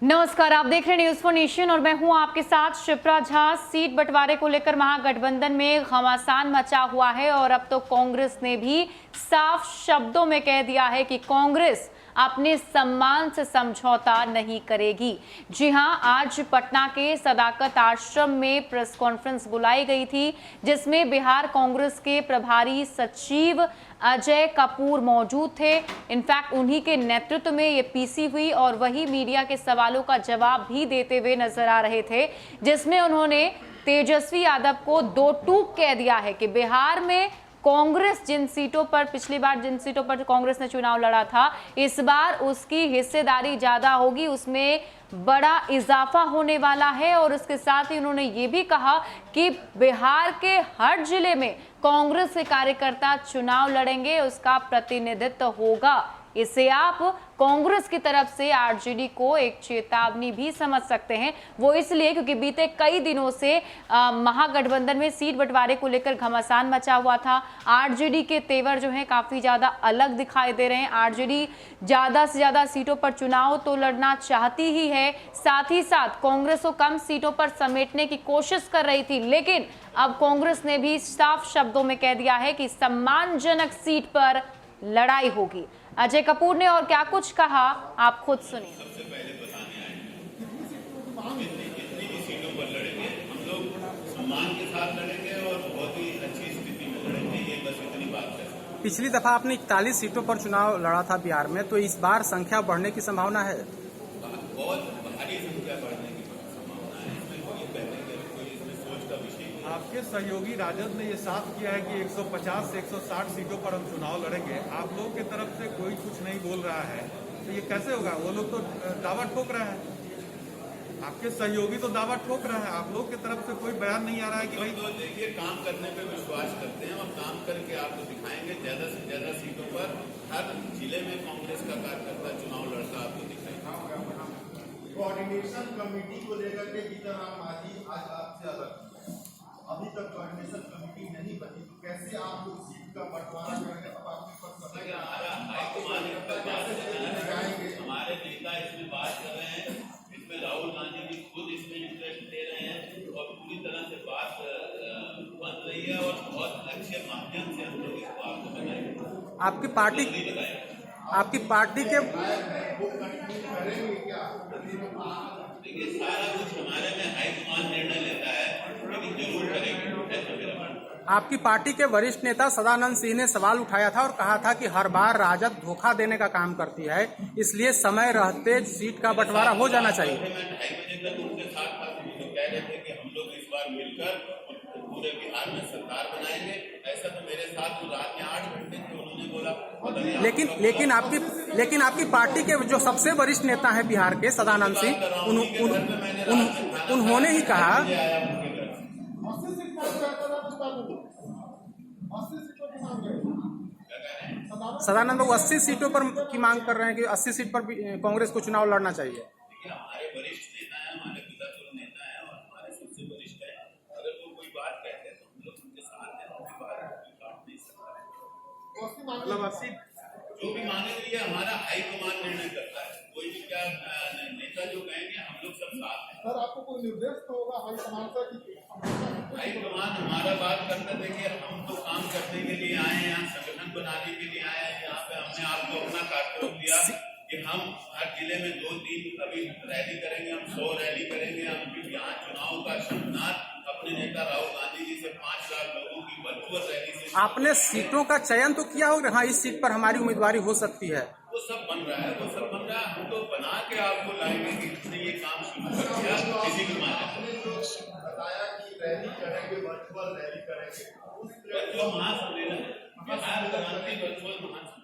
नमस्कार, आप देख रहे हैं न्यूज़ फॉर नेशन और मैं हूं आपके साथ शिप्रा झा। सीट बंटवारे को लेकर महागठबंधन में घमासान मचा हुआ है और अब तो कांग्रेस ने भी साफ शब्दों में कह दिया है कि कांग्रेस अपने सम्मान से समझौता नहीं करेगी। जी हां, आज पटना के सदाकत आश्रम में प्रेस कॉन्फ्रेंस बुलाई गई थी, जिसमें बिहार कांग्रेस के प्रभारी सचिव अजय कपूर मौजूद थे। इनफैक्ट उन्हीं के नेतृत्व में ये पीसी हुई और वही मीडिया के सवालों का जवाब भी देते हुए नजर आ रहे थे, जिसमें उन्होंने तेजस्वी यादव को दो टूक कह दिया है कि बिहार में कांग्रेस जिन सीटों पर पिछली बार जिन सीटों पर कांग्रेस ने चुनाव लड़ा था, इस बार उसकी हिस्सेदारी ज्यादा होगी, उसमें बड़ा इजाफा होने वाला है। और उसके साथ ही उन्होंने ये भी कहा कि बिहार के हर जिले में कांग्रेस के कार्यकर्ता चुनाव लड़ेंगे, उसका प्रतिनिधित्व होगा। इसे आप कांग्रेस की तरफ से आरजेडी को एक चेतावनी भी समझ सकते हैं। वो इसलिए क्योंकि बीते कई दिनों से महागठबंधन में सीट बंटवारे को लेकर घमासान मचा हुआ था। आरजेडी के तेवर जो हैं काफी ज्यादा अलग दिखाई दे रहे हैं। आरजेडी ज्यादा से ज्यादा सीटों पर चुनाव तो लड़ना चाहती ही है, साथ ही साथ कांग्रेस को कम सीटों पर समेटने की कोशिश कर रही थी, लेकिन अब कांग्रेस ने भी साफ शब्दों में कह दिया है कि सम्मानजनक सीट पर लड़ाई होगी। अजय कपूर ने और क्या कुछ कहा, आप खुद सुनिए। सबसे पहले बताने आए जितनी भी सीटों पर लड़ेंगे हम लोग सम्मान के साथ लड़ेंगे और बहुत ही अच्छी स्थिति में लड़ेंगे, ये बस इतनी बात है। पिछली दफा आपने 41 सीटों पर चुनाव लड़ा था बिहार में, तो इस बार संख्या बढ़ने की संभावना है? बहुत भारी संख्या बढ़ने की संभावना है, इसमें कोई कहने के कोई इसमें सोच का विषय नहीं। आपके सहयोगी राजद ने ये साफ किया है कि 150 से 160 सीटों पर हम चुनाव लड़ेंगे। आप लोग की तरफ से कोई कुछ नहीं बोल रहा है, तो ये कैसे होगा? वो लोग तो दावा ठोक रहे हैं, आपके सहयोगी तो दावा ठोक रहे हैं, आप लोग की तरफ से कोई बयान नहीं आ रहा है कि भाई तो देखिए, काम करने पे विश्वास करते हैं और काम करके आपको दिखाएंगे। ज्यादा से ज्यादा सीटों पर हर जिले में कांग्रेस का कार्यकर्ता चुनाव लड़ता आपको दिखाएंगे। कोऑर्डिनेशन कमेटी को लेकर के जीतन राम मांझी आज आपसे अलग, अभी तक कोऑर्डिनेशन कमेटी नहीं बनी, तो कैसे आप लोग सीट का बंटवारा करेंगे? अब आपके पास समय हमारे नेता इसमें बात कर रहे हैं, इसमें राहुल गांधी जी खुद इसमें इंटरेस्ट ले रहे हैं और पूरी तरह से बात बन रही है और बहुत अच्छे माध्यम से हम लोग इसको आपको बताएंगे। आपकी पार्टी के देखिए, सारा कुछ हमारे में हाईकमान निर्णय लेता है, लेकिन जरूर करेंगे, ऐसा मेरा मानना। आपकी पार्टी के वरिष्ठ नेता सदानंद सिंह ने सवाल उठाया था और कहा था कि हर बार राजद धोखा देने का काम करती है, इसलिए समय रहते सीट का बंटवारा हो जाना चाहिए। मैं 2:30 बजे तक उनके साथ था, तो कह रहे थे कि हम लोग इस बार मिलकर पूरे बिहार में सरकार बनाएंगे। ऐसा तो मेरे साथ तो रात में 8 घंटे थे, उन्होंने बोला। लेकिन आपकी पार्टी के जो सबसे वरिष्ठ नेता हैं बिहार के सदानंद सिंह, उन्होंने ही कहा सदानंद बाबू 80 सीटों पर की मांग कर रहे हैं कि 80 सीट पर कांग्रेस को चुनाव लड़ना चाहिए। देखिए, हमारे वरिष्ठ नेता हैं, हमारे पिताजी नेता हैं और हमारे सबसे वरिष्ठ हैं। अगर वो कोई बात कहते हैं तो हम लोग उनके साथ हैं, उनकी बात काट नहीं सकता। मतलब 80 जो भी मांगेंगे ये हमारा हाईकमान निर्णय करता है। कोई भी क्या नेता जो कहेंगे हम लोग सब साथ हैं। सर, आपको कोई निर्देश तो होगा हाईकमान से कि हाईकमान हमारा बात करता है। देखिए, हम तो काम करने के लिए आए हैं, यहाँ संगठन बनाने के लिए आए हैं। यहाँ पे हमने आपको अपना कार्यक्रम दिया कि हम हर जिले में 2-3 अभी रैली करेंगे, हम 100 रैली करेंगे। हम यहाँ चुनाव का शंखनाद अपने नेता राहुल गांधी जी से 5 लाख लोगों की वर्चुअल रैली से। आपने सीटों का चयन तो किया होगा, हाँ इस सीट पर हमारी उम्मीदवारी हो सकती है, वो सब बन रहा है, वो सब बन रहा है। हम तो बना के आपको लाएंगे कि इसने ये काम शुरू कर दिया किसी भी माध्यम से। बताया कि रैली करेंगे, वर्चुअल रैली करेंगे, वर्चुअल महासम्मेलन, बिहार क्रांति वर्चुअल महासम्मेलन